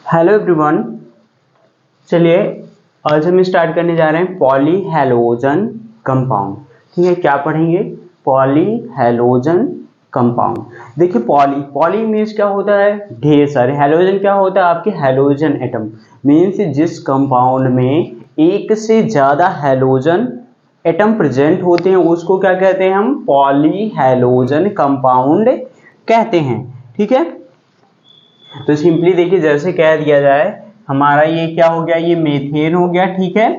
Hello everyone. चलिए आज हम स्टार्ट करने जा रहे हैं पॉलीहेलोजन कंपाउंड। ठीक है, क्या पढ़ेंगे? Polyhalogen compound. देखिए पॉली मीन्स क्या होता है? ढेर सारे। हेलोजन क्या होता है? आपके हेलोजन एटम मीन्स जिस कंपाउंड में एक से ज़्यादा हेलोजन एटम प्रेजेंट होते हैं उसको क्या कहते हैं? हम पॉलीहेलोजन कंपाउंड कहते हैं। ठीक है, तो सिंपली देखिए जैसे कह दिया जाए हमारा ये क्या हो गया, ये मेथेन हो गया। ठीक है,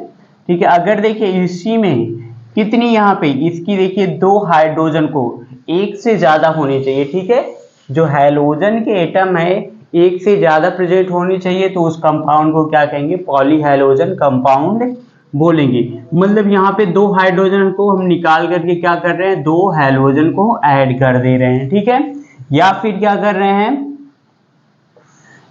ठीक है। अगर देखिए इसी में कितनी यहाँ पे इसकी देखिए दो हाइड्रोजन को एक से ज्यादा होनी चाहिए। ठीक है, जो हैलोजन के एटम है एक से ज्यादा प्रेजेंट होनी चाहिए तो उस कंपाउंड को क्या कहेंगे? पॉलीहेलोजन कंपाउंड बोलेंगे। मतलब यहाँ पे दो हाइड्रोजन को हम निकाल करके क्या कर रहे हैं? दो हैलोजन को ऐड कर दे रहे हैं। ठीक है, या फिर क्या कर रहे हैं?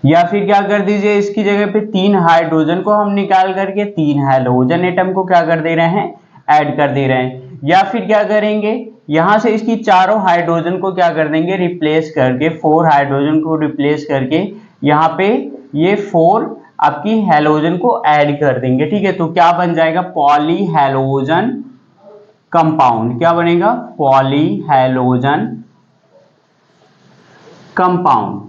या फिर क्या कर दीजिए, इसकी जगह पे तीन हाइड्रोजन को हम निकाल करके तीन हैलोजन एटम को क्या कर दे रहे हैं? ऐड कर दे रहे हैं। या फिर क्या करेंगे, यहां से इसकी चारों हाइड्रोजन को क्या कर देंगे? रिप्लेस करके, फोर हाइड्रोजन को रिप्लेस करके यहाँ पे ये फोर आपकी हैलोजन को ऐड कर देंगे। ठीक है, तो क्या बन जाएगा? Polyhalogen compound. क्या बनेगा? Polyhalogen compound.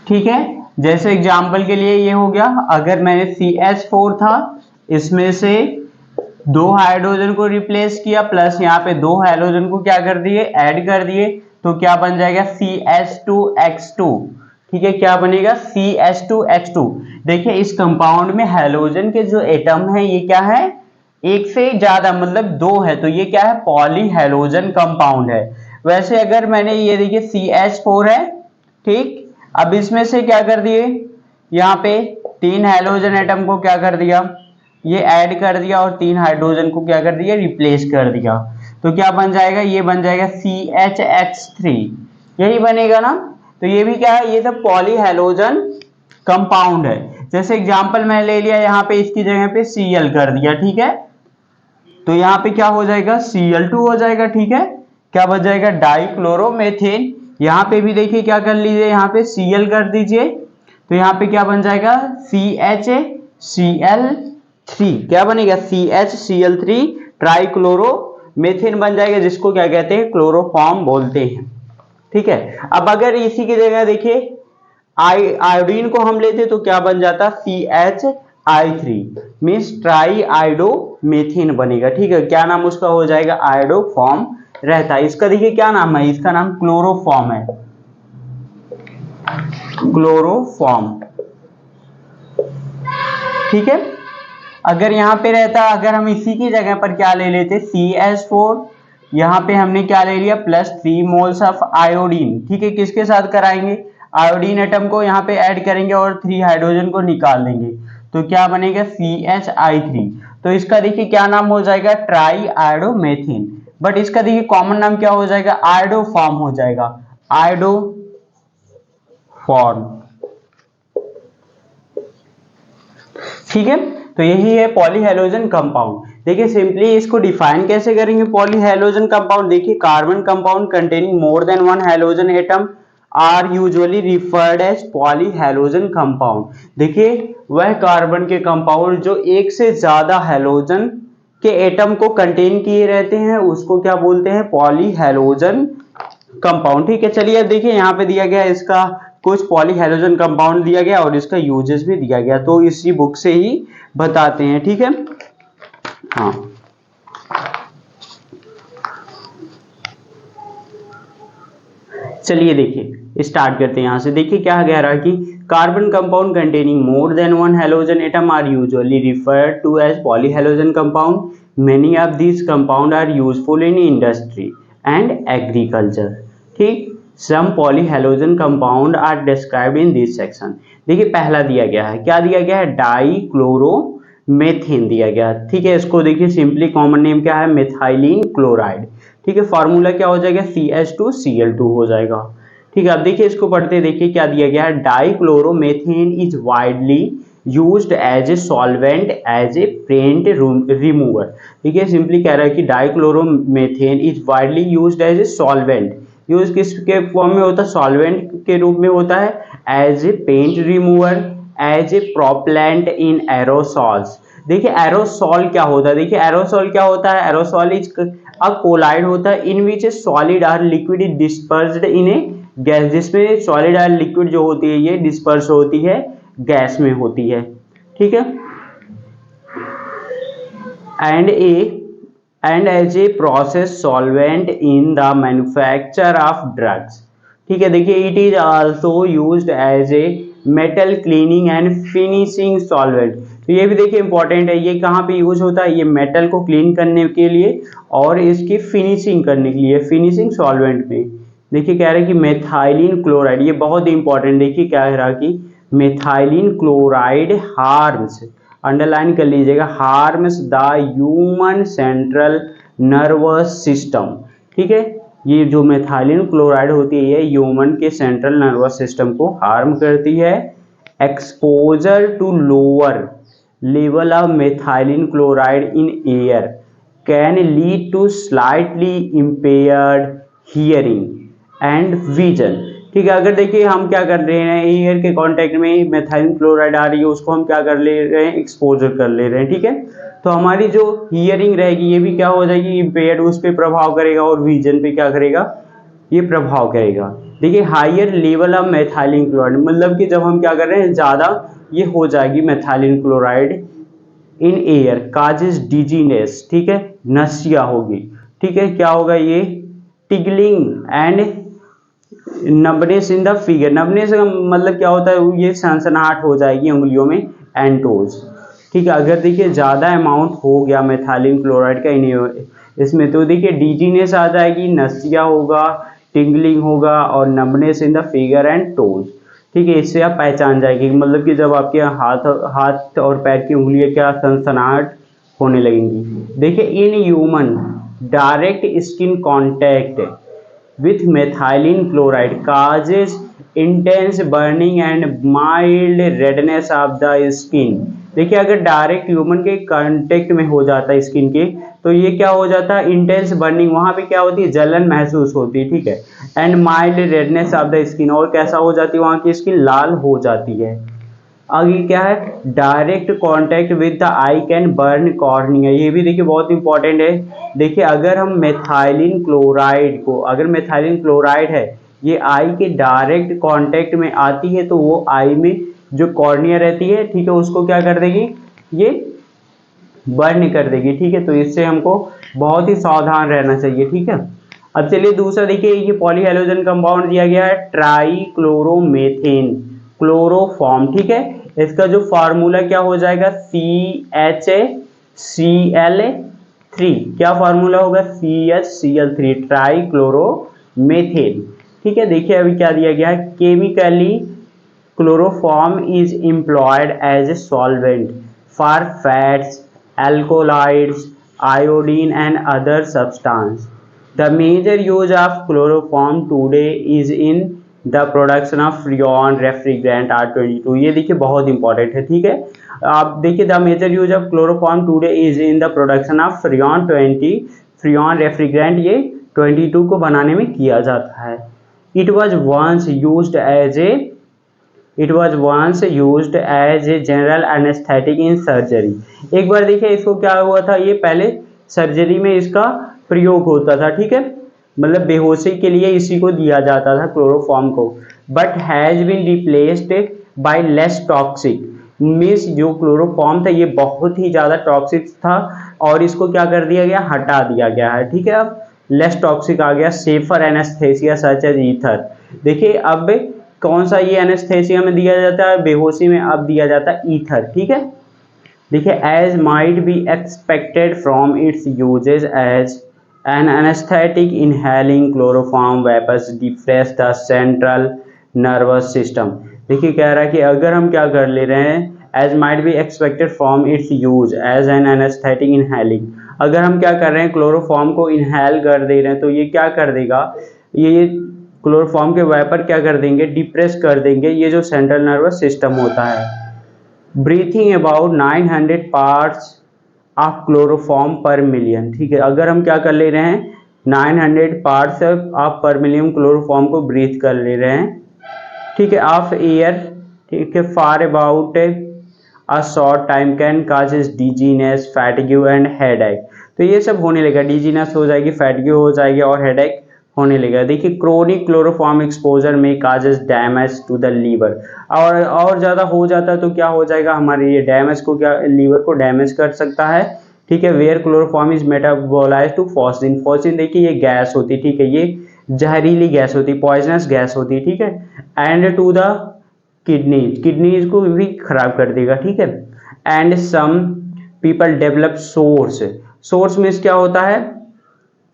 ठीक है, जैसे एग्जाम्पल के लिए ये हो गया, अगर मैंने CH4 था इसमें से दो हाइड्रोजन को रिप्लेस किया प्लस यहाँ पे दो हाइड्रोजन को क्या कर दिए? ऐड कर दिए, तो क्या बन जाएगा? CH2X2। ठीक है, क्या बनेगा? CH2X2। देखिए इस कंपाउंड में हैलोजन के जो एटम है ये क्या है? एक से ज्यादा, मतलब दो है, तो ये क्या है? पॉलीहेलोजन कंपाउंड है। वैसे अगर मैंने ये देखिए CH4 है, ठीक, अब इसमें से क्या कर दिए? यहाँ पे तीन हाइड्रोजन एटम को क्या कर दिया? ये ऐड कर दिया और तीन हाइड्रोजन को क्या कर दिया? रिप्लेस कर दिया, तो क्या बन जाएगा? ये बन जाएगा CHX3। यही बनेगा ना? तो ये भी क्या है? ये सब पॉलीहेलोजन कंपाउंड है। जैसे एग्जांपल मैं ले लिया, यहाँ पे इसकी जगह पे Cl कर दिया। ठीक है, तो यहाँ पे क्या हो जाएगा? Cl2 हो जाएगा। ठीक है, क्या बच जाएगा? डाइक्लोरोमेथेन। यहाँ पे भी देखिए क्या कर लीजिए, यहाँ पे Cl कर दीजिए, तो यहाँ पे क्या बन जाएगा? CHCl3। क्या बनेगा? CHCl3 ट्राइक्लोरोमेथेन बन जाएगा, जिसको क्या कहते हैं? क्लोरोफॉर्म बोलते हैं। ठीक है, अब अगर इसी की जगह देखिए आयोडीन को हम लेते तो क्या बन जाता? CHI3 मीन्स ट्राई आयोडोमेथेन बनेगा। ठीक है, क्या नाम उसका हो जाएगा? आयोडोफॉर्म रहता है। इसका देखिए क्या नाम है? इसका नाम क्लोरोफॉर्म है, क्लोरोफॉर्म। ठीक है, अगर यहाँ पे रहता, अगर हम इसी की जगह पर क्या ले लेते? CH4, यहाँ पे हमने क्या ले लिया? Plus 3 moles of iodine. ठीक है, किसके साथ कराएंगे? आयोडीन एटम को यहाँ पे ऐड करेंगे और 3 हाइड्रोजन को निकाल देंगे, तो क्या बनेगा? CHI3। तो इसका देखिए क्या नाम हो जाएगा? ट्राई आयोडोमेथेन। बट इसका देखिए कॉमन नाम क्या हो जाएगा? आयोडोफॉर्म हो जाएगा, आयोडोफॉर्म। ठीक है, तो यही है पॉलीहेलोजन कंपाउंड। देखिए सिंपली इसको डिफाइन कैसे करेंगे? पॉलीहेलोजन कंपाउंड, देखिए carbon compound containing more than one halogen atom are usually referred as polyhalogen compound. देखिए वह कार्बन के कंपाउंड जो एक से ज्यादा हेलोजन के एटम को कंटेन किए रहते हैं उसको क्या बोलते हैं? Polyhalogen compound. ठीक है, चलिए अब देखिए यहाँ पे दिया गया इसका कुछ पॉलीहेलोजन कंपाउंड दिया गया और इसका यूजेस भी दिया गया, तो इसी बुक से ही बताते हैं। ठीक है, हाँ, चलिए देखिए स्टार्ट करते हैं यहाँ से। देखिए क्या कह रहा है कि carbon compound containing more than one halogen atom are usually referred to as polyhalogen compound. Many of these compound are useful in industry and agriculture. ठीक, some polyhalogen compound are described in this section. देखिए पहला दिया गया है, क्या दिया गया है? डाइक्लोरोमेथेन दिया गया। ठीक है, इसको देखिए सिंपली कॉमन नेम क्या है? Methylene chloride. ठीक है, फॉर्मूला क्या हो जाएगा? CH2Cl2 हो जाएगा। ठीक है, अब देखिए इसको पढ़ते, देखिए क्या दिया गया है? Dichloromethane is widely used as a solvent as a paint remover. ठीक है, सिंपली कह रहा है कि dichloromethane is widely used as a solvent use किसके फॉर्म में होता है, सॉल्वेंट के रूप में होता है, as a paint remover, as a propellant in aerosols. देखिए एरोसॉल क्या होता है, देखिए एरोसॉल क्या होता है, एरोसॉल इज अ कोलाइड होता है in which solid or liquid is dispersed in a gas, जिसमें सॉलिड आर लिक्विड जो होती है ये डिस्पर्स होती है गैस में होती है, ठीक है। And as a process solvent in the manufacture of drugs, ठीक है। देखिए it is also used as a metal cleaning and finishing solvent. तो ये भी देखिए इंपॉर्टेंट है, ये कहाँ पे यूज होता है, ये मेटल को क्लीन करने के लिए और इसकी फिनिशिंग करने के लिए, फिनिशिंग सॉल्वेंट में। देखिए कह रहा है कि मेथाइलिन क्लोराइड, ये बहुत इंपॉर्टेंट, देखिए क्या कह रहा कि मेथाइलिन क्लोराइड हार्म्स, अंडरलाइन कर लीजिएगा, harms the human central nervous system, ठीक है। ये जो मेथाइलिन क्लोराइड होती है ये ह्यूमन के सेंट्रल नर्वस सिस्टम को हार्म करती है। Exposure to lower level of methylene chloride in air can lead to slightly impaired hearing and vision, ठीक है। अगर देखिए हम क्या कर रहे हैं, एयर के कांटेक्ट में मेथाइलिन क्लोराइड आ रही है, उसको हम क्या कर ले रहे हैं, एक्सपोजर कर ले रहे हैं, ठीक है। तो हमारी जो हियरिंग रहेगी ये भी क्या हो जाएगी, इम्पेयर्ड, उस पर प्रभाव करेगा, और विजन पे क्या करेगा, ये प्रभाव करेगा। देखिए higher level of methylene chloride, मतलब कि जब हम क्या कर रहे हैं, ज़्यादा ये हो जाएगी methylene chloride in air causes dizziness, ठीक है, नसिया होगी, ठीक है। क्या होगा ये, tingling and numbness in the finger, numbness का मतलब क्या होता है, ये सनसनाहट हो जाएगी उंगलियों में एंड टोज, ठीक है। अगर देखिए ज़्यादा अमाउंट हो गया मेथाइलिन क्लोराइड का इसमें, तो देखिए डीजीनेस आ जाएगी, नसिया होगा, टिंगलिंग होगा और numbness in the finger and toes, ठीक है। इससे आप पहचान जाएगी, मतलब कि जब आपके हाथ और पैर की उंगलियां क्या सनसनाहट होने लगेंगी। देखिए in human direct skin contact with methylene chloride causes intense burning and mild redness of the skin। देखिए अगर डायरेक्ट ह्यूमन के कांटेक्ट में हो जाता है स्किन के, तो ये क्या हो जाता है, इंटेंस बर्निंग, वहां पे क्या होती है, जलन महसूस होती है, ठीक है। And mild redness of the skin, और कैसा हो जाती है, वहां की स्किन लाल हो जाती है। आगे क्या है, direct contact with the I can burn cornea, ये भी देखिए बहुत इंपॉर्टेंट है। देखिए अगर हम मेथाइलिन क्लोराइड को, अगर मेथाइलिन क्लोराइड है ये आई के डायरेक्ट कांटेक्ट में आती है, तो वो आई में जो कॉर्निया रहती है, ठीक है, उसको क्या कर देगी, ये बर्न कर देगी, ठीक है। तो इससे हमको बहुत ही सावधान रहना चाहिए, ठीक है। अब चलिए दूसरा देखिए, ये पॉलीहेलोजन कंपाउंड दिया गया है ट्राईक्लोरोमेथेन क्लोरोफॉर्म, ठीक है। इसका जो फार्मूला क्या हो जाएगा, CHCl3, क्या फार्मूला होगा, CHCl3 ट्राईक्लोरोमेथेन, ठीक है। देखिए अभी क्या दिया गया है, chemically chloroform is employed as a solvent for fats, alkaloids, iodine and other substance। The major use of chloroform today is in the production of freon refrigerant R22। ये देखिए बहुत इंपॉर्टेंट है, ठीक है। आप देखिए the major use of chloroform today is in the production of freon refrigerant, ये 22 को बनाने में किया जाता है। It was once used as a general anaesthetic in surgery. एक बार देखिए इसको क्या हुआ था, ये पहले सर्जरी में इसका प्रयोग होता था, ठीक है, मतलब बेहोशी के लिए इसी को दिया जाता था क्लोरोफॉर्म को। But has been replaced by less toxic, means जो क्लोरोफॉर्म था ये बहुत ही ज़्यादा टॉक्सिक था और इसको क्या कर दिया गया, हटा दिया गया है, ठीक है। अब लेस टॉक्सिक आ गया, safer anaesthesia such as ether. देखिए अब कौन सा ये एनेस्थेसिया में दिया जाता है, बेहोशी में अब दिया जाता है ईथर, ठीक है। देखिए as might be expected from its usages as an anaesthetic, inhaling chloroform vapours depress the central nervous system. देखिए कह रहा है कि अगर हम क्या कर ले रहे हैं, as might be expected from its use as an anaesthetic inhaling, अगर हम क्या कर रहे हैं, क्लोरोफॉर्म को इनहेल कर दे रहे हैं, तो ये क्या कर देगा, ये क्लोरोफॉर्म के वेपर क्या कर देंगे, डिप्रेस कर देंगे ये जो सेंट्रल नर्वस सिस्टम होता है। Breathing about 900 parts of chloroform पर मिलियन, ठीक है। अगर हम क्या कर ले रहे हैं, 900 पार्ट्स ऑफ पर मिलियन क्लोरोफॉर्म को ब्रीथ कर ले रहे हैं, ठीक है, ऑफ एयर, ठीक है, for about a short time can causes dizziness, fatigue and headache. तो ये सब होने लगा, डिजीनेस हो जाएगी, फैटिग्यू हो जाएगी और हेडेक होने लगा। देखिए क्रोनिक क्लोरोफॉर्म एक्सपोजर में causes damage to the liver, और ज़्यादा हो जाता है तो क्या हो जाएगा, हमारे ये डैमेज को, क्या लीवर को डैमेज कर सकता है, ठीक है। Where chloroform is metabolize to phosphine, phosphine देखिए ये गैस होती है, ठीक है, ये जहरीली गैस होती है, पॉइजनस गैस होती है, ठीक है। And to the kidneys, kidneys को भी खराब कर देगा, ठीक है। And some people develop sores, sores में क्या होता है,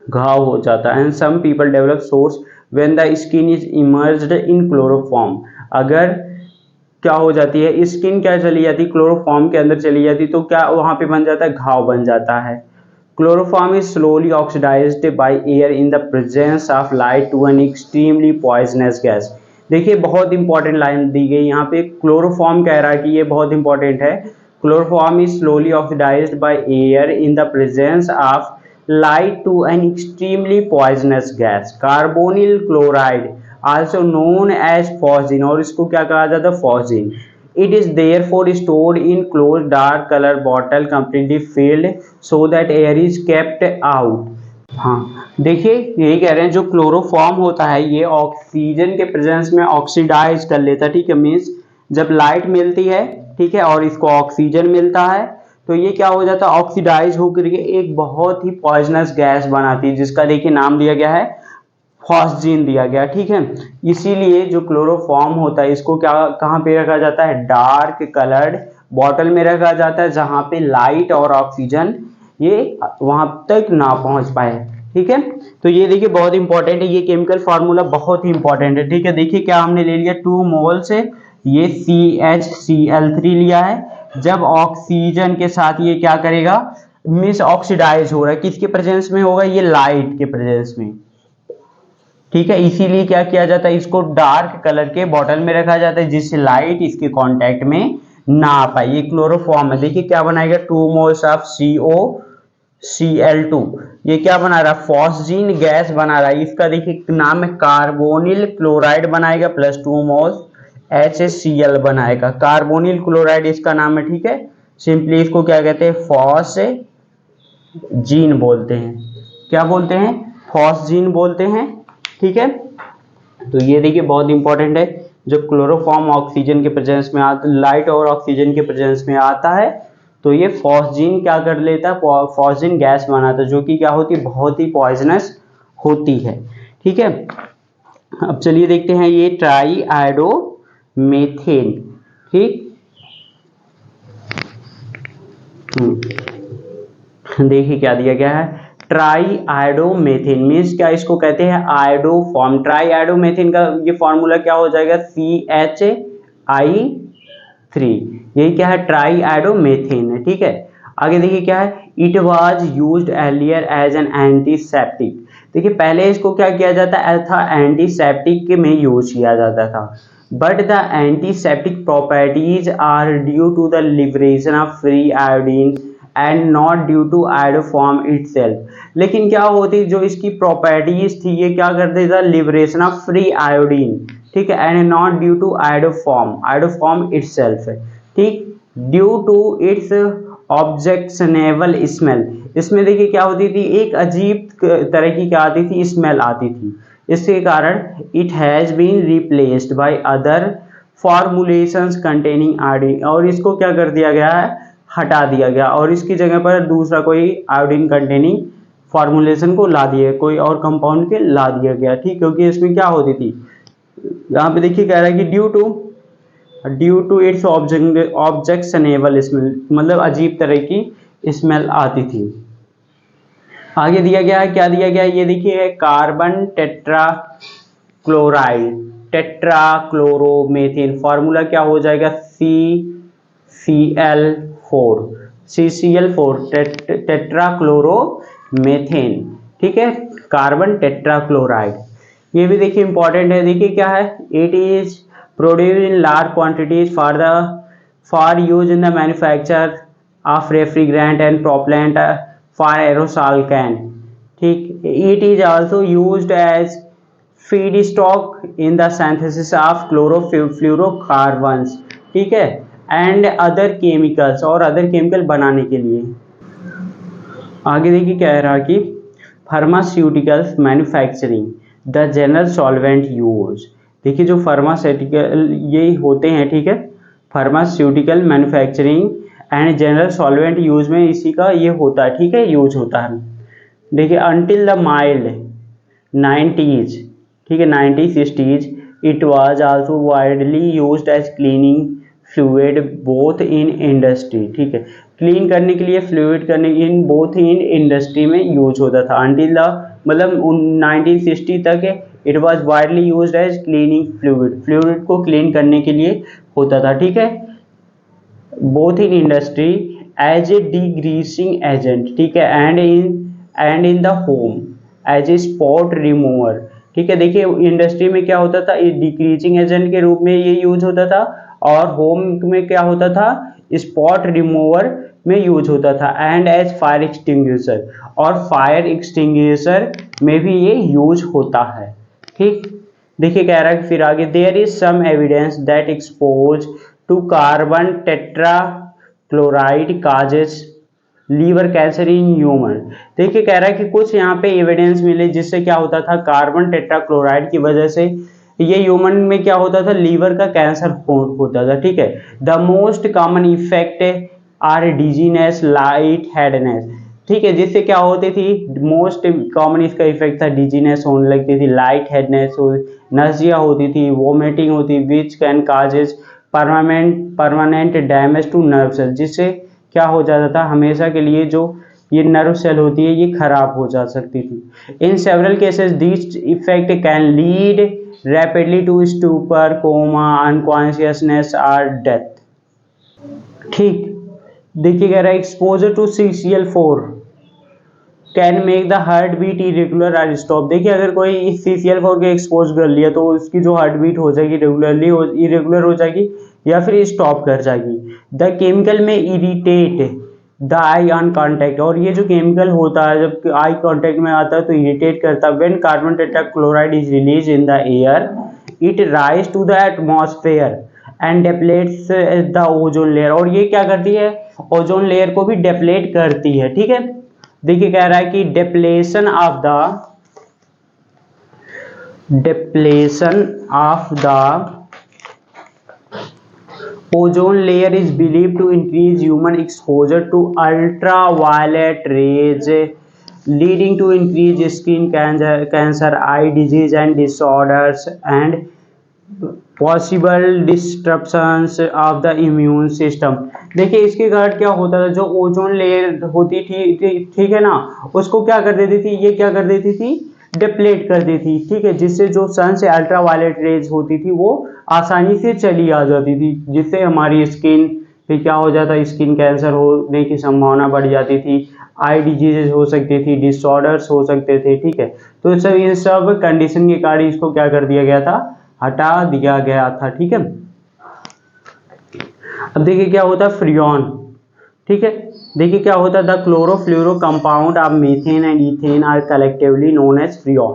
घाव हो जाता है। And some people develop sores when the skin is emerged in chloroform, अगर क्या हो जाती है, स्किन क्या चली जाती, क्लोरोफॉर्म के अंदर चली जाती, तो क्या वहां पे बन जाता है, घाव बन जाता है। Chloroform is slowly oxidised by air in the presence of light to an extremely poisonous gas. देखिए बहुत इंपॉर्टेंट लाइन दी गई यहाँ पे, क्लोरोफॉर्म कह रहा है कि ये बहुत इंपॉर्टेंट है, chloroform is slowly oxidised by air in the presence of light to an extremely poisonous gas carbonyl chloride also known as phosgene, और इसको क्या कहा जाता है, phosgene। it is therefore stored in closed dark color bottle completely filled so that air is kept out। हाँ देखिए यही कह रहे हैं, जो क्लोरोफॉर्म होता है ये ऑक्सीजन के प्रेजेंस में ऑक्सीडाइज कर लेता है, ठीक है, मीन्स जब लाइट मिलती है, ठीक है, और इसको ऑक्सीजन मिलता है तो ये क्या हो जाता है, ऑक्सीडाइज होकर के एक बहुत ही पॉइजनस गैस बनाती है, जिसका देखिए नाम दिया गया है, फॉस्जीन दिया गया, ठीक है। इसीलिए जो क्लोरोफॉर्म होता है इसको क्या, कहाँ पे रखा जाता है, डार्क कलर्ड बॉटल में रखा जाता है, जहाँ पे लाइट और ऑक्सीजन ये वहां तक ना पहुंच पाए, ठीक है। तो ये देखिए बहुत इंपॉर्टेंट है, ये केमिकल फार्मूला बहुत ही इंपॉर्टेंट है, ठीक है। देखिए क्या हमने ले लिया 2 मोल से ये CHCl3 लिया है, जब ऑक्सीजन के साथ ये क्या करेगा, मिस ऑक्सीडाइज हो रहा है, किसके प्रेजेंस में होगा, ये लाइट के प्रेजेंस में, ठीक है। इसीलिए क्या किया जाता है, इसको डार्क कलर के बॉटल में रखा जाता है, जिससे लाइट इसके कांटेक्ट में ना आ पाए। ये क्लोरोफॉर्म है, देखिए क्या बनाएगा, 2 मोल्स ऑफ COCl2, ये क्या बना रहा है, फॉस्जीन गैस बना रहा है, इसका देखिए नाम है कार्बोनिल क्लोराइड बनाएगा, प्लस 2 मोल्स HCl बनाएगा, कार्बोनिल क्लोराइड इसका नाम है, ठीक है। सिंपली इसको क्या कहते हैं, फॉस्जीन बोलते हैं, क्या बोलते हैं, फॉस्जीन बोलते हैं, ठीक है। तो ये देखिए बहुत इंपॉर्टेंट है, जब क्लोरोफॉर्म ऑक्सीजन के प्रेजेंस में आता, लाइट और ऑक्सीजन के प्रेजेंस में आता है तो ये फॉस्जीन क्या कर लेता है, फॉस्जीन गैस बनाता है, जो कि क्या होती है, बहुत ही पॉइजनस होती है, ठीक है। अब चलिए देखते हैं ये ट्राईआयोडो मेथेन, ठीक, देखिए क्या दिया गया है, ट्राईआयोडोमेथेन मीन्स क्या, इसको कहते हैं आयोडोफॉर्म। ट्राईआयोडोमेथेन का ये फॉर्मूला क्या हो जाएगा, CHI3, यही क्या है, ट्राईआयोडोमेथेन है, ठीक है। आगे देखिए क्या है, it was used earlier as an antiseptic, देखिए पहले इसको क्या किया जाता था, एंटीसेप्टिक में यूज किया जाता था, but the antiseptic properties are due to the liberation of free iodine and not due to iodoform itself. लेकिन क्या होती, जो इसकी प्रॉपर्टीज थी ये क्या करते थे, लिबरेशन ऑफ फ्री आयोडीन, ठीक है, and not due to iodoform itself, ठीक, due to its objectionable smell. इसमें देखिए क्या होती थी, एक अजीब तरह की क्या आती थी, स्मेल आती थी, इसके कारण it has been replaced by other formulations containing iodine, और इसको क्या कर दिया गया है, हटा दिया गया, और इसकी जगह पर दूसरा कोई आयोडीन कंटेनिंग फॉर्मुलेशन को ला दिया, कोई और कंपाउंड के ला दिया गया, ठीक, क्योंकि इसमें क्या होती थी, यहाँ पे देखिए कह रहा है कि due to its objectionable smell, मतलब अजीब तरह की स्मेल आती थी। आगे दिया गया है, क्या दिया गया है, ये देखिए कार्बन टेट्राक्लोरोमेथेन, फॉर्मूला क्या हो जाएगा, CCl4 टेट्राक्लोरोमेथेन, ठीक है, कार्बन टेट्राक्लोराइड। ये भी देखिए इंपॉर्टेंट है, देखिए क्या है, it is produced in large quantities for use in the manufacture of refrigerant and propellant for aerosol can, ठीक, it is also used as feedstock in the synthesis of chlorofluorocarbons, ठीक है, and other chemicals, और other chemical बनाने के लिए। आगे देखिए क्या रहा कि pharmaceuticals manufacturing the general solvent use. देखिए जो फार्मास्यूटिकल ये होते हैं, ठीक है, pharmaceutical manufacturing and general solvent use में इसी का ये होता है, ठीक है, यूज होता है। देखिए अंटिल द माइल्ड 90s, ठीक है, 90s it was also widely used as cleaning fluid both in industry, ठीक है, क्लीन करने के लिए, फ्लूइड करने इन बोथ इन इंडस्ट्री में यूज होता था। अंटिल द मतलब 1960 तक it was widely used as cleaning fluid, fluid को क्लीन करने के लिए होता था, ठीक है, both in industry as a degreasing agent, ठीक है, and in the home as a spot remover, ठीक है। देखिए इंडस्ट्री में क्या होता था, डिक्रीजिंग एजेंट के रूप में ये यूज होता था, और होम में क्या होता था, स्पॉट रिमूवर में यूज होता था, एंड एज फायर एक्सटिंग्विशर, और फायर एक्सटिंग्विशर में भी ये यूज होता है, ठीक। देखिए कह रहा है फिर आगे, there is some evidence that expose to carbon tetrachloride causes liver cancer in human. देखिए कह रहा है कि कुछ यहाँ पे एविडेंस मिले जिससे क्या होता था, कार्बन टेट्राक्लोराइड की वजह से ये ह्यूमन में क्या होता था, लीवर का कैंसर होता था, ठीक है। The most common effect are dizziness, light headedness, ठीक है, जिससे क्या होती थी, मोस्ट कॉमन इसका इफेक्ट था, डिजीनेस होने लगती थी, लाइट हेडनेस, नजिया होती थी, वोमिटिंग होती, which can causes permanent damage to nerve cell, जिससे क्या हो जाता था, हमेशा के लिए जो ये नर्व सेल होती है ये खराब हो जा सकती थी। In several cases this effect can lead rapidly to stupor, coma, unconsciousness और डेथ, ठीक। देखिए कह रहा है exposure to CCl4 can make the heart beat irregular और स्टॉप। देखिए अगर कोई CCl4 के एक्सपोज कर लिया तो उसकी जो हार्ट बीट हो जाएगी रेगुलरली इरेगुलर हो जाएगी या फिर स्टॉप कर जाएगी। द केमिकल में irritate the I on contact, और ये जो केमिकल होता है जब आई कॉन्टैक्ट में आता है तो इरिटेट करता है। When carbon tetrachloride is release in the air it rise to the atmosphere and depletes the ozone layer, और ये क्या करती है, ओजोन लेयर को भी डेप्लेट करती है, ठीक है। देखिए कह रहा है कि depletion of the ozone layer is believed to increase human exposure to ultraviolet rays leading to increase skin cancer, eye disease and disorders and possible disruptions of the immune system. देखिए इसके कारण क्या होता था, जो ओजोन लेयर होती थी, ठीक है ना, उसको क्या कर देती थी, ये क्या कर देती थी, डिप्लेट कर देती थी, ठीक है, जिससे जो सन से अल्ट्रावायलेट रेज होती थी वो आसानी से चली आ जाती थी, जिससे हमारी स्किन पे क्या हो जाता, स्किन कैंसर होने की संभावना बढ़ जाती थी, आई डिजीजेज हो सकती थी, डिसऑर्डर्स हो सकते थे, ठीक है। तो सब इन सब कंडीशन के कारण इसको क्या कर दिया गया था, हटा दिया गया था, ठीक है। अब देखिए क्या होता है फ्रियॉन, ठीक है। देखिए क्या होता है, the chlorofluoro compound of methane and ethane are collectively known as freon.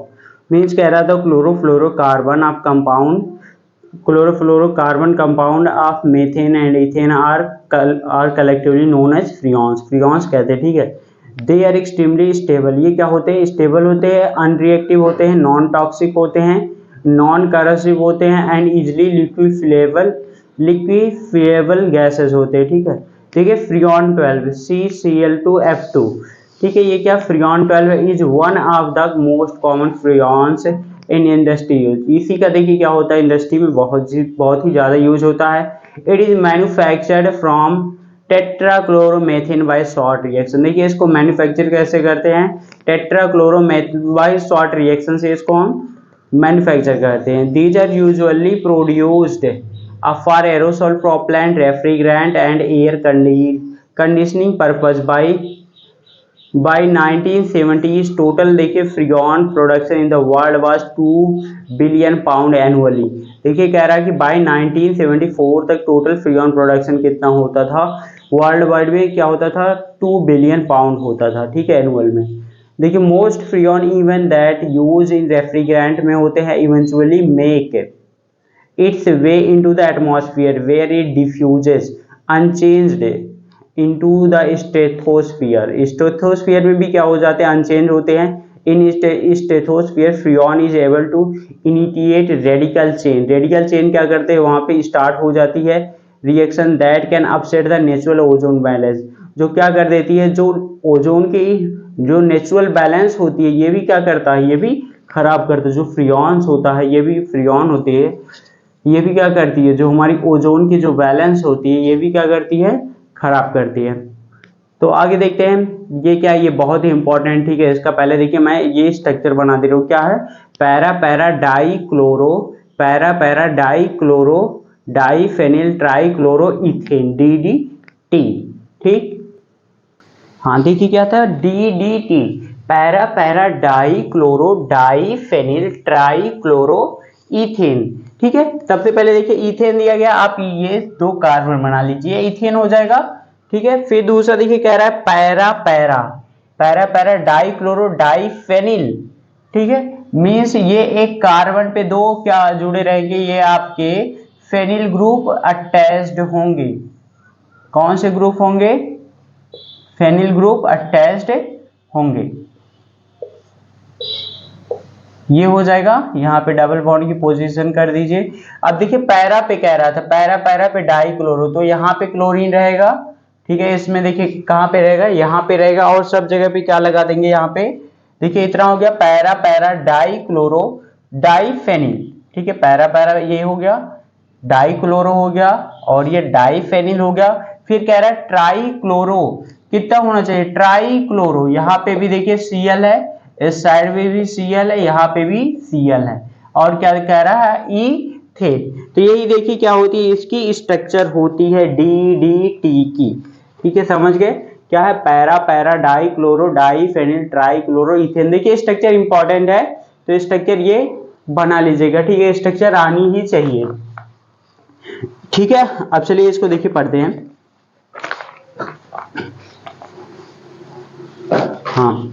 Means कह रहा था chlorofluorocarbon of compound, chlorofluorocarbon compound of methane and ethane are collectively known as freons, freons कहते हैं, ठीक है। दे आर एक्सट्रीमली स्टेबल, ये क्या होते हैं, स्टेबल होते हैं, अनरिएक्टिव होते हैं, नॉन टॉक्सिक होते हैं, नॉन करसिव होते हैं, एंड इजिली लिक्विफिएबल गैसेस होते हैं, ठीक है। ठीक है, फ्रियॉन 12 CCl2F2, ठीक है, ये क्या freon 12 is one of the most common freons in industry use. इसी का देखिए क्या होता है, इंडस्ट्री में बहुत ही ज़्यादा यूज होता है। It is manufactured from tetrachloromethane by short reaction. देखिए इसको मैन्युफैक्चर कैसे करते हैं, टेट्राक्लोरोमेथेन बाय शॉर्ट रिएक्शन से इसको हम मैन्युफैक्चर करते हैं। These are usually produced for aerosol propellant refrigerant and air conditioning purpose by 1970s total देखिए freon production in the world was 2 billion pound annually. देखिए कह रहा है कि बाय 1974 तक टोटल फ्रियॉन प्रोडक्शन कितना होता था, वर्ल्ड वाइड में क्या होता था, 2 बिलियन पाउंड होता था, ठीक है, एनुअल में। देखिए most freon even that use in refrigerant में होते हैं eventually make its way into the atmosphere where it diffuses unchanged into the stratosphere। Stratosphere में भी क्या हो जाते हैं, अनचेंज होते हैं। In stratosphere freon is able to initiate radical chain. Radical chain क्या करते हैं, वहां पे स्टार्ट हो जाती है reaction that can upset the natural ozone balance, जो क्या कर देती है, जो ओजोन की जो नेचुरल बैलेंस होती है ये भी क्या करता है, ये भी खराब करता है। जो फ्रियॉन्स होता है ये भी फ्रियॉन होती है, ये भी क्या करती है, जो हमारी ओजोन की जो बैलेंस होती है ये भी क्या करती है, खराब करती है। तो आगे देखते हैं ये क्या है, ये बहुत ही इंपॉर्टेंट, ठीक है। इसका पहले देखिए मैं ये स्ट्रक्चर बना दे रहा हूँ, क्या है, para para dichloro, para para dichloro diphenyl trichloro ethane DDT, ठीक। हाँ देखिए क्या था, DDT, para para dichloro diphenyl trichloro ethane, ठीक है। सबसे पहले देखिए इथेन दिया गया, आप ये 2 कार्बन बना लीजिए, इथेन हो जाएगा, ठीक है। फिर दूसरा देखिए कह रहा है para para, para para dichloro diphenyl, ठीक है। मीन्स ये एक कार्बन पे 2 क्या जुड़े रहेंगे, ये आपके फेनिल ग्रुप अटैच्ड होंगे। कौन से ग्रुप होंगे, फेनिल ग्रुप अटैच्ड होंगे। ये हो जाएगा, यहाँ पे डबल बॉन्ड की पोजीशन कर दीजिए। अब देखिए पैरा पे कह रहा था, पैरा पैरा पे डाई क्लोरो, तो यहाँ पे क्लोरीन रहेगा, ठीक है। इसमें देखिए कहाँ पे रहेगा, यहाँ पे रहेगा, और सब जगह पे क्या लगा देंगे, यहाँ पे देखिए इतना हो गया, para para dichloro diphenyl, ठीक है। पैरा पैरा ये हो गया, डाई क्लोरो हो गया, और ये डाई फेनिल हो गया। फिर कह रहा है ट्राई क्लोरो, कितना होना चाहिए, ट्राई क्लोरो, यहाँ पे भी देखिए Cl है, इस साइड में भी Cl है, यहाँ पे भी Cl है, और क्या कह रहा है, इथेन। तो यही देखिए क्या होती है, इसकी स्ट्रक्चर होती है DDT की, ठीक है, समझ गए। क्या है, para para dichloro diphenyl trichloro ethane. देखिए स्ट्रक्चर इंपॉर्टेंट है, तो स्ट्रक्चर ये बना लीजिएगा, ठीक है, स्ट्रक्चर आनी ही चाहिए, ठीक है। अब चलिए इसको देखिए पढ़ते हैं। हाँ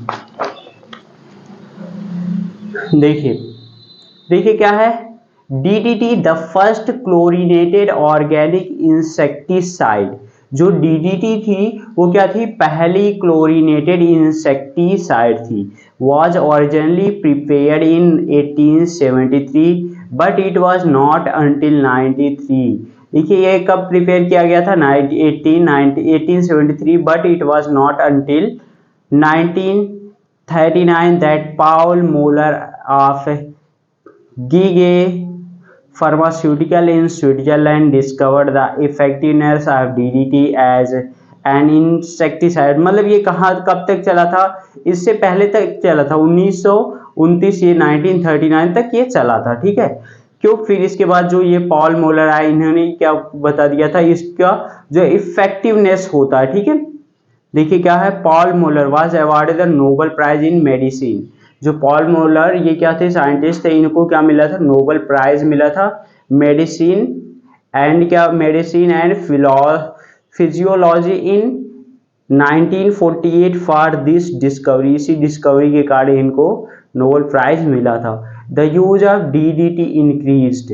देखिए क्या है, DDT the first chlorinated organic insecticide. जो DDT थी वो क्या थी, पहली क्लोरीनेटेड इंसेक्टिसाइड थी। was originally prepared in 1873 but it was not until 93। देखिए ये कब प्रिपेयर किया गया था, 1873, but it was not until 1939 that Paul Muller of Gige Pharmaceutical in Switzerland discovered the effectiveness of DDT as an insecticide। मतलब ये कहाँ कब तक चला था, इससे पहले तक चला था, 1929 ये 1939 तक ये चला था, ठीक है। क्यों, फिर इसके बाद जो ये पॉल मोलर आए, इन्होंने क्या बता दिया था, इसका जो इफेक्टिवनेस होता है, ठीक है। देखिए क्या है, Paul Muller was awarded the Nobel prize in medicine. जो पॉल मोलर ये क्या थे, साइंटिस्ट थे, इनको क्या मिला था, नोबेल प्राइज मिला था मेडिसिन एंड क्या, medicine and physiology in 1948 for this discovery. इसी डिस्कवरी के कारण इनको नोबेल प्राइज मिला था। The use of DDT increased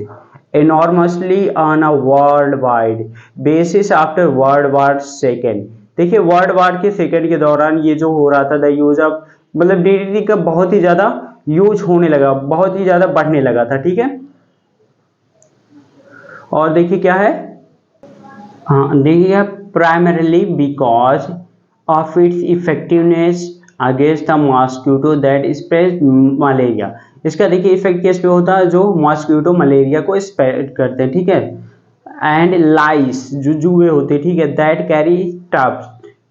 enormously on a worldwide basis after World War II। देखिए वर्ल्ड वार के सेकेंड के दौरान ये जो हो रहा था, द यूज ऑफ, मतलब DDT का बहुत ही ज्यादा यूज होने लगा, बहुत ही ज्यादा बढ़ने लगा था, ठीक है। और देखिए क्या है, हाँ देखिए, primarily because of its effectiveness against the mosquito that spread malaria. इसका देखिए इफेक्ट किस पे होता है, जो मॉस्किटो मलेरिया को स्प्रेड करते हैं, ठीक है। एंड लाइस, जो जुए होते हैं, ठीक है, दैट कैरी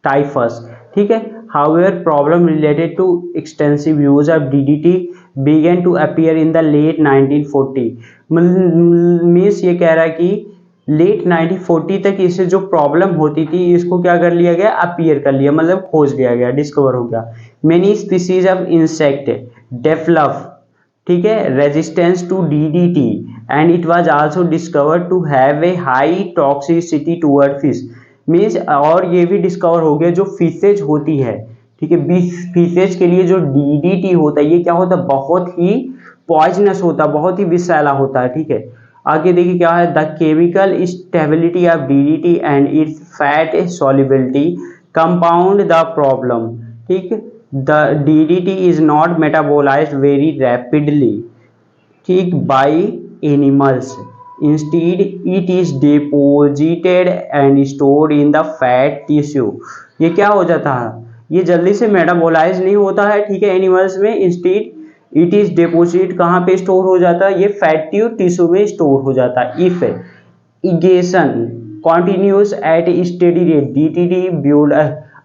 टाइफस, ठीक है। However problem related to extensive use of DDT began to appear in the late 1940। Means ये कह रहा है कि लेट 1940 तक इससे जो प्रॉब्लम होती थी, इसको क्या कर लिया गया, अपीयर कर लिया, मतलब खोज लिया गया, डिस्कवर हो गया। Many species of insect develop, ठीक है, resistance to DDT and it was also discovered to have a high toxicity toward fish. Means और ये भी डिस्कवर हो गया, जो फिशेज होती है, ठीक है। फिशेज के लिए जो DDT होता है ये क्या होता है, बहुत ही पॉइजनस होता है, बहुत ही विषैला होता है, ठीक है। आगे देखिए क्या है, the chemical stability of DDT and its fat solubility compound the problem, ठीक। The DDT is not metabolized very rapidly, ठीक, by animals, instead it is deposited and stored in the fat tissue. ये क्या हो जाता है, ये जल्दी से मेटाबोलाइज नहीं होता है, ठीक है, एनिमल्स में। इंस्टीड इट इज डिपोजिट कहाँ पे स्टोर हो जाता है, ये फैटी टिश्यू में स्टोर हो जाता है। If ingestion continues at a steady rate, DDT build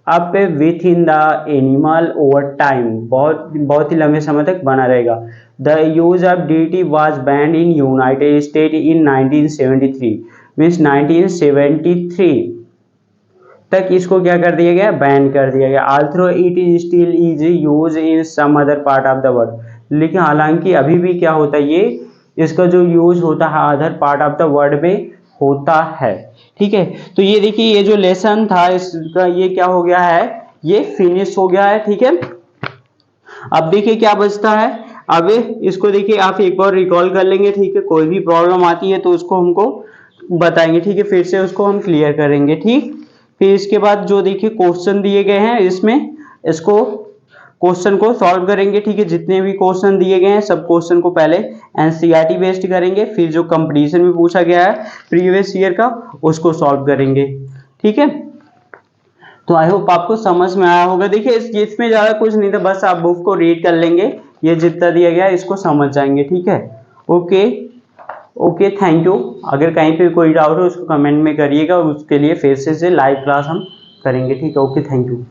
up within the animal over time, बहुत ही लंबे समय तक बना रहेगा। The use of DDT was banned in United States in 1973, means 1973 तक इसको क्या कर दिया गया, बैन कर दिया गया। Although it is still is used in some other part of the world, लेकिन हालांकि अभी भी क्या होता है, ये इसका जो यूज होता है other part of the world में होता है, ठीक है। तो ये देखिए ये जो लेसन था इसका ये क्या हो गया है, ये फिनिश हो गया है, ठीक है। अब देखिए क्या बचता है, अब इसको देखिए आप एक बार रिकॉल कर लेंगे, ठीक है। कोई भी प्रॉब्लम आती है तो उसको हमको बताएंगे, ठीक है, फिर से उसको हम क्लियर करेंगे, ठीक। फिर इसके बाद जो देखिए क्वेश्चन दिए गए हैं इसमें इसको क्वेश्चन को सॉल्व करेंगे, ठीक है। जितने भी क्वेश्चन दिए गए हैं सब क्वेश्चन को पहले NCERT बेस्ड करेंगे, फिर जो कंपटीशन में पूछा गया है प्रीवियस ईयर का उसको सॉल्व करेंगे, ठीक है। तो आई होप आपको समझ में आया होगा। देखिए इसमें ज्यादा कुछ नहीं था, बस आप बुक को रीड कर लेंगे, ये जितना दिया गया है इसको समझ जाएंगे, ठीक है। Okay thank you. अगर कहीं पे कोई डाउट हो उसको कमेंट में करिएगा, उसके लिए फिर से लाइव क्लास हम करेंगे, ठीक है। Okay thank you.